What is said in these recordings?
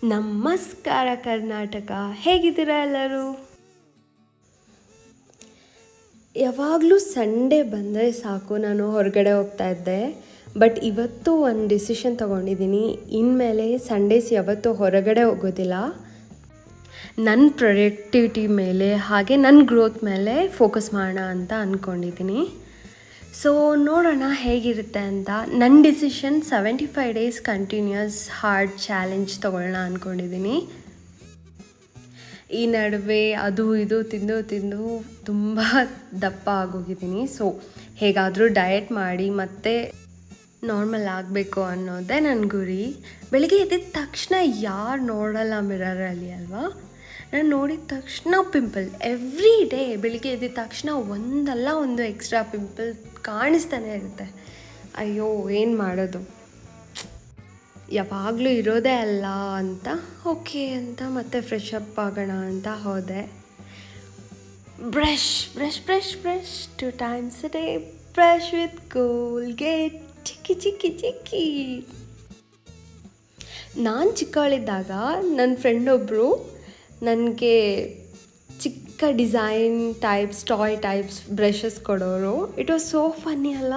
ನಮಸ್ಕಾರ ಕರ್ನಾಟಕ, ಹೇಗಿದ್ದೀರಾ ಎಲ್ಲರೂ? ಯಾವಾಗಲೂ ಸಂಡೇ ಬಂದರೆ ಸಾಕು ನಾನು ಹೊರಗಡೆ ಹೋಗ್ತಾ ಇದ್ದೆ. ಬಟ್ ಇವತ್ತು ಒಂದು ಡಿಸಿಷನ್ ತೊಗೊಂಡಿದ್ದೀನಿ. ಇನ್ಮೇಲೆ ಸಂಡೇಸ್ ಯಾವತ್ತೂ ಹೊರಗಡೆ ಹೋಗೋದಿಲ್ಲ. ನನ್ನ ಪ್ರೊಡಕ್ಟಿವಿಟಿ ಮೇಲೆ ಹಾಗೆ ನನ್ನ ಗ್ರೋತ್ ಮೇಲೆ ಫೋಕಸ್ ಮಾಡೋಣ ಅಂತ ಅಂದ್ಕೊಂಡಿದ್ದೀನಿ. ಸೊ ನೋಡೋಣ ಹೇಗಿರುತ್ತೆ ಅಂತ. ನನ್ನ decision 75 days continuous hard challenge ತೊಗೊಳ್ಳೋಣ ಅಂದ್ಕೊಂಡಿದ್ದೀನಿ. ಈ ನಡುವೆ ಅದು ಇದು ತಿಂದು ತುಂಬ ದಪ್ಪ ಆಗೋಗಿದ್ದೀನಿ. ಸೊ ಹೇಗಾದರೂ ಡಯಟ್ ಮಾಡಿ ಮತ್ತೆ ನಾರ್ಮಲ್ ಆಗಬೇಕು ಅನ್ನೋದೇ ನನ್ನ ಗುರಿ. ಬೆಳಿಗ್ಗೆ ಎದ್ದಿದ ತಕ್ಷಣ ಯಾರು ನೋಡಲ್ಲ ಮಿರರಲ್ಲಿ ಅಲ್ವಾ? ನಾನು ನೋಡಿದ ತಕ್ಷಣ ಪಿಂಪಲ್ ಎವ್ರಿ ಡೇ. ಬೆಳಿಗ್ಗೆ ಎದ್ದಿದ ತಕ್ಷಣ ಒಂದಲ್ಲ ಒಂದು ಎಕ್ಸ್ಟ್ರಾ ಪಿಂಪಲ್ ಕಾಣಿಸ್ತಾನೆ ಇರುತ್ತೆ. ಅಯ್ಯೋ ಏನು ಮಾಡೋದು, ಯಾವಾಗಲೂ ಇರೋದೇ ಅಲ್ಲ ಅಂತ ಓಕೆ ಅಂತ ಮತ್ತೆ ಫ್ರೆಶ್ ಅಪ್ ಆಗೋಣ ಅಂತ ಹೋದೆ. Brush 2 times a day, brush with Colgate, ಚಿಕ್ಕಿ. ನಾನು ಚಿಕ್ಕವಳಿದ್ದಾಗ ನನ್ನ ಫ್ರೆಂಡ್ ಒಬ್ಬರು ನನಗೆ ಚಿಕ್ಕ design types, toy types brushes ಕೊಡೋರು. ಇಟ್ ವಾಸ್ ಸೋ ಫನ್ನಿ ಅಲ್ಲ.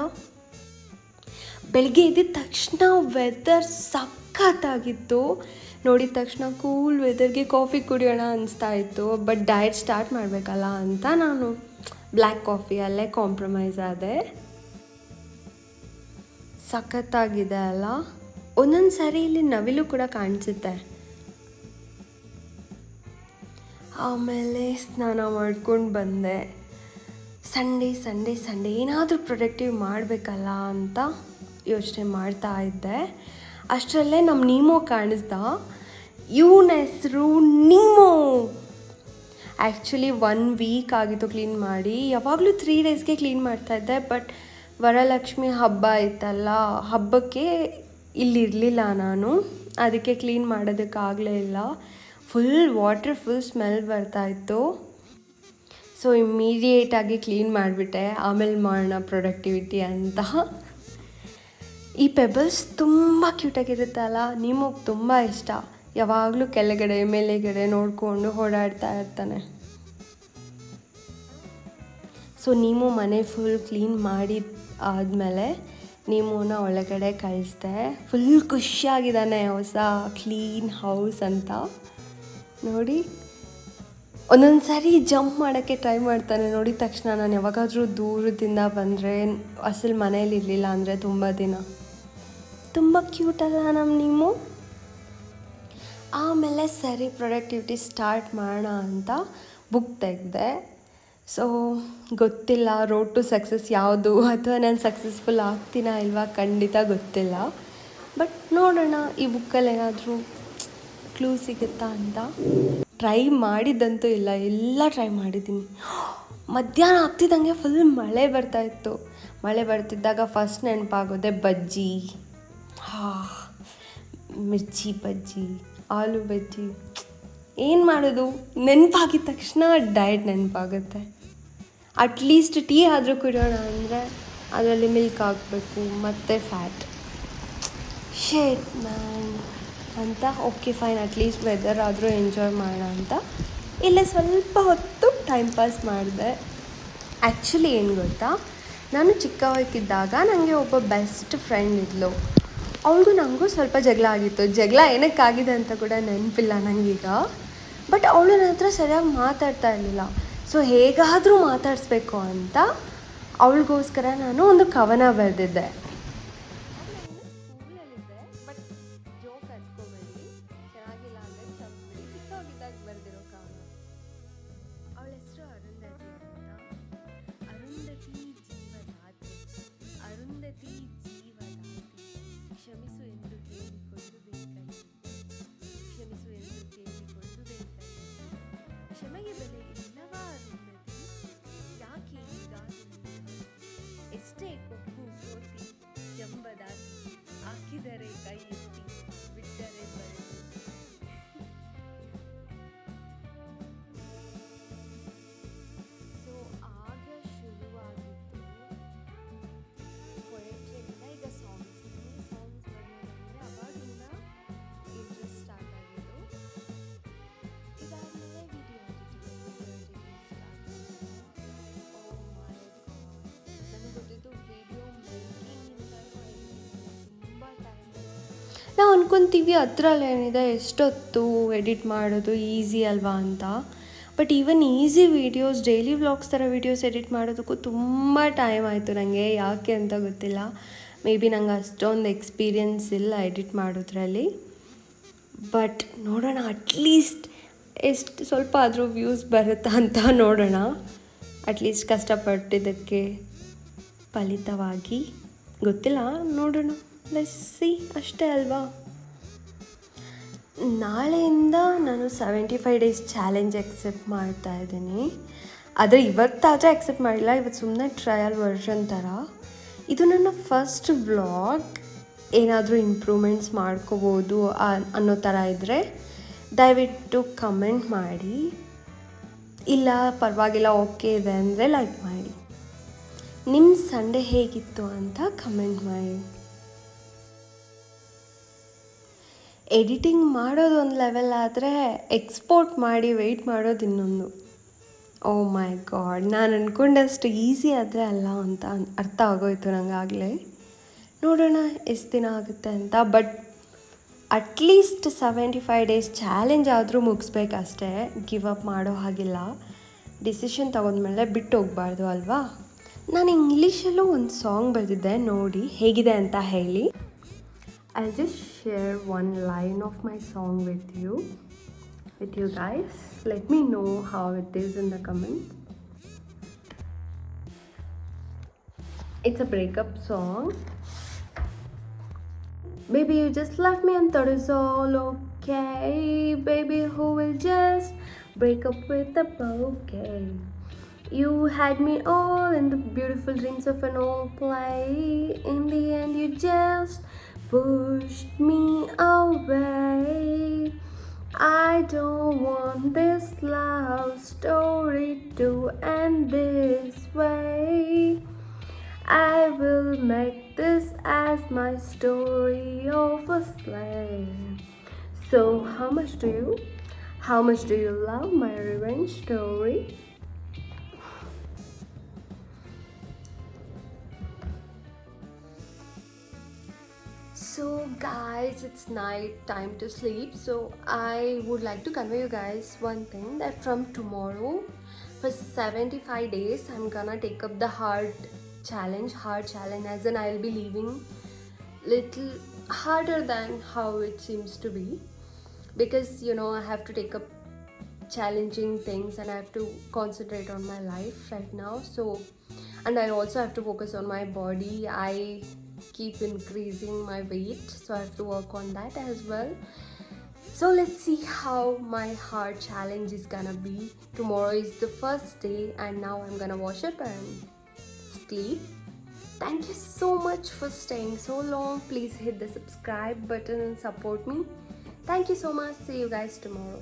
ಬೆಳಿಗ್ಗೆ ಎದ್ದಿದ ತಕ್ಷಣ ವೆದರ್ ಸಖತ್ತಾಗಿತ್ತು. ನೋಡಿದ ತಕ್ಷಣ ಕೂಲ್ ವೆದರ್ಗೆ ಕಾಫಿ ಕುಡಿಯೋಣ ಅನಿಸ್ತಾ ಇತ್ತು. ಬಟ್ ಡಯಟ್ ಸ್ಟಾರ್ಟ್ ಮಾಡಬೇಕಲ್ಲ ಅಂತ ನಾನು ಬ್ಲ್ಯಾಕ್ ಕಾಫಿಯಲ್ಲೇ ಕಾಂಪ್ರಮೈಸ್ ಆದೆ. ಸಖತ್ತಾಗಿದೆ ಅಲ್ಲ. ಒಂದೊಂದು ಸಾರಿ ಇಲ್ಲಿ ನವಿಲು ಕೂಡ ಕಾಣಿಸುತ್ತೆ. ಆಮೇಲೆ ಸ್ನಾನ ಮಾಡ್ಕೊಂಡು ಬಂದೆ. ಸಂಡೇ ಏನಾದರೂ ಪ್ರೊಡಕ್ಟಿವ್ ಮಾಡಬೇಕಲ್ಲ ಅಂತ ಯೋಚನೆ ಮಾಡ್ತಾ ಇದ್ದೆ. ಅಷ್ಟರಲ್ಲೇ ನಮ್ಮ ನೀಮೋ ಕಾಣಿಸ್ದ. ಇವನ ಹೆಸರು ನೀಮೋ. ಆ್ಯಕ್ಚುಲಿ 1 ವೀಕ್ ಆಗಿತ್ತು ಕ್ಲೀನ್ ಮಾಡಿ. ಯಾವಾಗಲೂ 3 ಡೇಸ್ಗೆ ಕ್ಲೀನ್ ಮಾಡ್ತಾಯಿದ್ದೆ. ಬಟ್ ವರಲಕ್ಷ್ಮಿ ಹಬ್ಬ ಇತ್ತಲ್ಲ, ಹಬ್ಬಕ್ಕೆ ಇಲ್ಲಿರಲಿಲ್ಲ ನಾನು. ಅದಕ್ಕೆ ಕ್ಲೀನ್ ಮಾಡೋದಕ್ಕಾಗಲೇ ಇಲ್ಲ. ಫುಲ್ ಸ್ಮೆಲ್ ಬರ್ತಾಯಿತ್ತು. ಸೊ ಇಮ್ಮಿಡಿಯೇಟಾಗಿ ಕ್ಲೀನ್ ಮಾಡಿಬಿಟ್ಟೆ. ಆಮೇಲೆ ಮಾಡೋಣ ಪ್ರೊಡಕ್ಟಿವಿಟಿ ಅಂತ. ಈ ಪೆಬಲ್ಸ್ ತುಂಬ ಕ್ಯೂಟಾಗಿರುತ್ತಲ್ಲ, ನಿಮಗೆ ತುಂಬ ಇಷ್ಟ. ಯಾವಾಗಲೂ ಕೆಳಗಡೆ ಮೇಲೆಗಡೆ ನೋಡಿಕೊಂಡು ಓಡಾಡ್ತಾ ಇರ್ತಾನೆ. ಸೊ ನೀಮು ಮನೆ ಫುಲ್ ಕ್ಲೀನ್ ಮಾಡಿ ಆದಮೇಲೆ ನೀಮೂನ ಒಳಗಡೆ ಕಳಿಸ್ದೆ. ಫುಲ್ ಖುಷಿಯಾಗಿದ್ದಾನೆ, ಹೊಸ ಕ್ಲೀನ್ ಹೌಸ್ ಅಂತ. ನೋಡಿ, ಒಂದೊಂದು ಸಾರಿ ಜಂಪ್ ಮಾಡೋಕ್ಕೆ ಟ್ರೈ ಮಾಡ್ತಾನೆ. ನೋಡಿದ ತಕ್ಷಣ ನಾನು ಯಾವಾಗಾದರೂ ದೂರದಿಂದ ಬಂದರೆ, ಅಸಲು ಮನೇಲಿ ಇರಲಿಲ್ಲ ಅಂದರೆ ತುಂಬ ದಿನ. ತುಂಬ ಕ್ಯೂಟಲ್ಲ ನಮ್ಮ ನೀವು. ಆಮೇಲೆ ಸರಿ ಪ್ರೊಡಕ್ಟಿವಿಟಿ ಸ್ಟಾರ್ಟ್ ಮಾಡೋಣ ಅಂತ ಬುಕ್ ತೆಗೆದೆ. ಸೊ ಗೊತ್ತಿಲ್ಲ ರೋಡ್ ಟು ಸಕ್ಸಸ್ ಯಾವುದು, ಅಥವಾ ನಾನು ಸಕ್ಸಸ್ಫುಲ್ ಆಗ್ತೀನಾ ಇಲ್ವಾ ಖಂಡಿತ ಗೊತ್ತಿಲ್ಲ. ಬಟ್ ನೋಡೋಣ ಈ ಬುಕ್ಕಲ್ಲಿ ಏನಾದರೂ ಕ್ಲೂ ಸಿಗುತ್ತಾ ಅಂತ. ಟ್ರೈ ಮಾಡಿದ್ದಂತೂ ಇಲ್ಲ, ಎಲ್ಲ ಟ್ರೈ ಮಾಡಿದ್ದೀನಿ. ಮಧ್ಯಾಹ್ನ ಆಗ್ತಿದ್ದಂಗೆ ಫುಲ್ ಮಳೆ ಬರ್ತಾಯಿತ್ತು. ಮಳೆ ಬರ್ತಿದ್ದಾಗ ಫಸ್ಟ್ ನೆನಪಾಗೋದೆ ಬಜ್ಜಿ. ಮಿರ್ಚಿ ಬಜ್ಜಿ, ಆಲೂ ಬಜ್ಜಿ. ಏನು ಮಾಡೋದು, ನೆನಪಾಗಿದ ತಕ್ಷಣ ಡಯಟ್ ನೆನಪಾಗುತ್ತೆ. ಅಟ್ಲೀಸ್ಟ್ ಟೀ ಆದರೂ ಕುಡಿಯೋಣ ಅಂದರೆ ಅದರಲ್ಲಿ ಮಿಲ್ಕ್ ಹಾಕಬೇಕು ಮತ್ತು ಫ್ಯಾಟ್. ಶೇಟ್ ಮ್ಯಾನ್ ಅಂತ ಓಕೆ ಫೈನ್, ಅಟ್ಲೀಸ್ಟ್ ವೆದರ್ ಆದರೂ ಎಂಜಾಯ್ ಮಾಡೋಣ ಅಂತ ಇಲ್ಲೇ ಸ್ವಲ್ಪ ಹೊತ್ತು ಟೈಮ್ ಪಾಸ್ ಮಾಡಿದೆ. ಆ್ಯಕ್ಚುಲಿ ಏನು ಗೊತ್ತಾ, ನಾನು ಚಿಕ್ಕವಳಿದ್ದಾಗ ನನಗೆ ಒಬ್ಬ ಬೆಸ್ಟ್ ಫ್ರೆಂಡ್ ಇದ್ಲು. ಅವಳಿಗೂ ನನಗೂ ಸ್ವಲ್ಪ ಜಗಳ ಆಗಿತ್ತು. ಜಗಳ ಏನಕ್ಕಾಗಿದೆ ಅಂತ ಕೂಡ ನೆನಪಿಲ್ಲ ನನಗೀಗ. ಬಟ್ ಅವಳು ನನ್ನ ಹತ್ರ ಸರಿಯಾಗಿ ಮಾತಾಡ್ತಾ ಇರಲಿಲ್ಲ. ಸೊ ಹೇಗಾದರೂ ಮಾತಾಡಿಸ್ಬೇಕು ಅಂತ ಅವಳಿಗೋಸ್ಕರ ನಾನು ಒಂದು ಕವನ ಬರೆದಿದ್ದೆ. ಸ್ಕೂಲಲ್ಲಿದ್ದೆ, ಬಟ್ ಜೋಕ್ ಅನ್ಕೋಬೇಡಿ, ಚೆನ್ನಾಗಿಲ್ಲ ಅಂದರೆ ಕ್ಷಮಿಸಿ. ಚಿಕ್ಕವಾಗಿದ್ದಾಗ ಬರೆದಿರೋ ಕವನ. ಅವಳ ಹೆಸರು ಅರುಂಧತಿ ಅಂತ. ಅರುಂಧತಿ ಜೀವದಾತ್ರಿ, ಅರುಂಧತಿ ಜೀವದಾತ್ರಿ, ಕ್ಷಮಿಸು ಎಂದು ಕೇಳಿಕೊಂಡು ಬೇಕಲ್ಲಿ, ಕ್ಷಮಿಸು ಎಂದು ಕೇಳಿಕೊಂಡು ಬೇಕಲ್ಲಿ, ಕ್ಷಮೆಗೆ ಬೆಲೆ ಇಲ್ಲವಾ ಅರುಂಧತಿ, ಯಾಕೆ ಹೀಗಾಗಿ ಎಷ್ಟೇ ಕೊಟ್ಟು ಕೋಟಿ ಅನ್ಕೊತೀವಿ ಅದ್ರಲ್ಲೇನಿದೆ ಎಷ್ಟೊತ್ತು ಎಡಿಟ್ ಮಾಡೋದು ಈಸಿ ಅಲ್ವಾ ಅಂತ. But even easy videos, daily vlogs ಥರ ವೀಡಿಯೋಸ್ ಎಡಿಟ್ ಮಾಡೋದಕ್ಕೂ ತುಂಬ ಟೈಮ್ ಆಯಿತು ನನಗೆ. ಯಾಕೆ ಅಂತ ಗೊತ್ತಿಲ್ಲ. ಮೇ ಬಿ ನಂಗೆ ಅಷ್ಟೊಂದು ಎಕ್ಸ್ಪೀರಿಯನ್ಸ್ ಇಲ್ಲ ಎಡಿಟ್ ಮಾಡೋದ್ರಲ್ಲಿ. ಬಟ್ ನೋಡೋಣ, ಅಟ್ಲೀಸ್ಟ್ ಎಷ್ಟು ಸ್ವಲ್ಪ ಆದರೂ ವ್ಯೂಸ್ ಬರುತ್ತಾ ಅಂತ ನೋಡೋಣ. ಅಟ್ಲೀಸ್ಟ್ ಕಷ್ಟಪಟ್ಟಿದ್ದಕ್ಕೆ ಫಲಿತವಾಗಿ ಗೊತ್ತಿಲ್ಲ, ನೋಡೋಣ, ಲೆಟ್ಸ್ ಸಿ ಅಷ್ಟೇ ಅಲ್ವಾ. ನಾಳೆಯಿಂದ ನಾನು 75 ಡೇಸ್ ಚಾಲೆಂಜ್ ಎಕ್ಸೆಪ್ಟ್ ಮಾಡ್ತಾ ಇದ್ದೀನಿ. ಆದರೆ ಇವತ್ತಾದರೆ ಎಕ್ಸೆಪ್ಟ್ ಮಾಡಿಲ್ಲ, ಇವತ್ತು ಸುಮ್ಮನೆ ಟ್ರಯಲ್ ವರ್ಷನ್ ಥರ. ಇದು ನನ್ನ ಫಸ್ಟ್ ವ್ಲಾಗ್. ಏನಾದರೂ ಇಂಪ್ರೂವ್ಮೆಂಟ್ಸ್ ಮಾಡ್ಕೋಬೋದು ಅನ್ನೋ ಥರ ಇದ್ದರೆ ದಯವಿಟ್ಟು ಕಮೆಂಟ್ ಮಾಡಿ. ಇಲ್ಲ ಪರವಾಗಿಲ್ಲ ಓಕೆ ಇದೆ ಅಂದರೆ ಲೈಕ್ ಮಾಡಿ. ನಿಮ್ಮ ಸಂಡೇ ಹೇಗಿತ್ತು ಅಂತ ಕಮೆಂಟ್ ಮಾಡಿ. ಎಡಿಟಿಂಗ್ ಮಾಡೋದು ಒಂದು ಲೆವೆಲ್ ಆದರೆ ಎಕ್ಸ್ಪೋರ್ಟ್ ಮಾಡಿ ವೆಯ್ಟ್ ಮಾಡೋದು ಇನ್ನೊಂದು. ಓ ಮೈ ಗಾಡ್, ನಾನು ಅಂದ್ಕೊಂಡಷ್ಟು ಈಸಿ ಆದರೆ ಅಲ್ಲ ಅಂತ ಅರ್ಥ ಆಗೋಯ್ತು ನನಗಾಗಲೇ. ನೋಡೋಣ ಎಷ್ಟು ದಿನ ಆಗುತ್ತೆ ಅಂತ. ಬಟ್ ಅಟ್ಲೀಸ್ಟ್ 75 ಡೇಸ್ ಚಾಲೆಂಜ್ ಆದರೂ ಮುಗಿಸ್ಬೇಕಷ್ಟೇ, ಗಿವ್ ಅಪ್ ಮಾಡೋ ಹಾಗಿಲ್ಲ. ಡಿಸಿಷನ್ ತಗೊಂಡ್ಮೇಲೆ ಬಿಟ್ಟು ಹೋಗಬಾರ್ದು ಅಲ್ವಾ. ನಾನು ಇಂಗ್ಲೀಷಲ್ಲೂ ಒಂದು ಸಾಂಗ್ ಬರೆದಿದ್ದೆ, ನೋಡಿ ಹೇಗಿದೆ ಅಂತ ಹೇಳಿ. I just share one line of my song with you guys. Let me know how it is in the comment. It's a breakup song. Baby, you just left me and thought it's all okay. Baby, who will just break up with a bouquet? You had me all in the beautiful dreams of an old play. In the end, you just pushed me away. I don't want this love story to end this way. I will make this as my story of a slave. So how much do you love my revenge story? So guys, it's night, time to sleep. So I would like to convey you guys one thing, that from tomorrow for 75 days I'm gonna take up the hard challenge, as in I'll be leaving little harder than how it seems to be, because I have to take up challenging things and I have to concentrate on my life right now. So, and I also have to focus on my body. I keep increasing my weight, so I have to work on that as well. So let's see how my hard challenge is gonna be. Tomorrow is the first day and now I'm gonna wash up and sleep. Thank you so much for staying so long. Please hit the subscribe button and support me. Thank you so much. See you guys tomorrow.